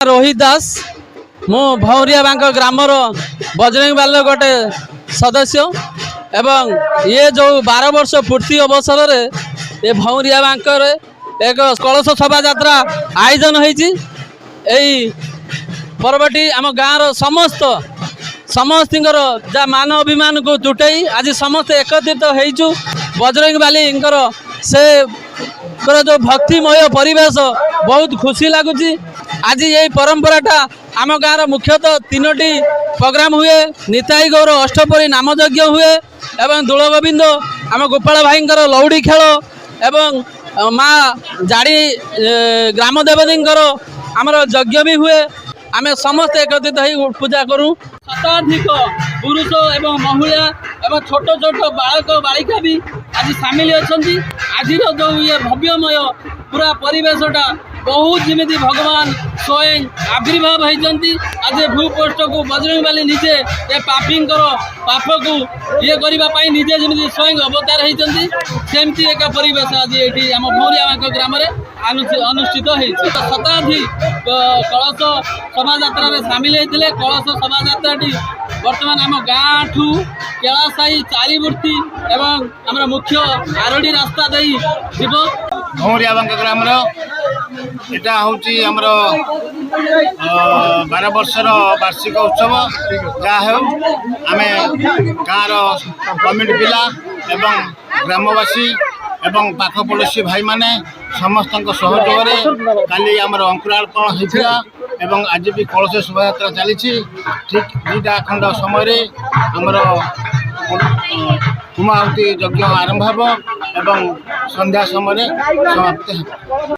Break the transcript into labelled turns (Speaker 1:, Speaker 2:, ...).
Speaker 1: रोहित दास मु भौरिया बांक ग्रामर बजरंग बाल गोटे सदस्य एवं ये जो 12 वर्ष पूर्ति अवसर रे ये भौरिया बांक एक कलश शोभा यात्रा आयोजन होती पर्वटी आम गाँव समस्त जा मान अभिमान को जुटाई आज समस्त एकत्रित होइचु बजरंग बाली से जो भक्तिमय परिवेश बहुत खुशी लगुच। आज ये परंपराटा आम गाँव मुख्यतः 3टी प्रोग्राम हुए निताई गौर अष्टपरी नामयज्ञ हुए एवं दूल गोविंद आम गोपाल भाई लौड़ी खेल एवं माँ जाड़ी ग्राम देवती आमर यज्ञ भी हुए आम समस्त एकत्रित हो पूजा करूँ। शताधिक पुरुष एवं महिला एवं छोट छोट बालक बालिका भी आज सामिल अच्छा। आज जो ये भव्यमय पूरा परिवेशटा बहुत जमी भगवान स्वयं आविर्भाव होती। आज भूपोष्ठ को बजरंग बाली निजे ये पापी पाप को ये करने निजे जमी स्वयं अवतार होती सेमती एक परिवेश आज ये आम भौरिया ग्राम अनुष्ठित होती। शताधिक कलश शोभा यात्रा सामिल होते। कलश शोभा यात्राटी बर्तमान आम गाँ ठू केला साई चारिमूर्ति एवं आम मुख्य आरडी रास्ता दे जीव
Speaker 2: भौरिया बांक ग्राम एटा हूँ आमर 12 वर्षर वार्षिक उत्सव जहाँ आम गाँव कमिटी पिला एवं ग्रामवासी एवं पाख पड़ोशी भाई माने समस्त सहयोग काली आमर अंकुरार्पण होता एवं आज भी कलश शोभा यात्रा चली ठीक 2टा खंड समय आमर कुमाहुति यज्ञ आरंभ एवं संध्या समय समाप्त हो।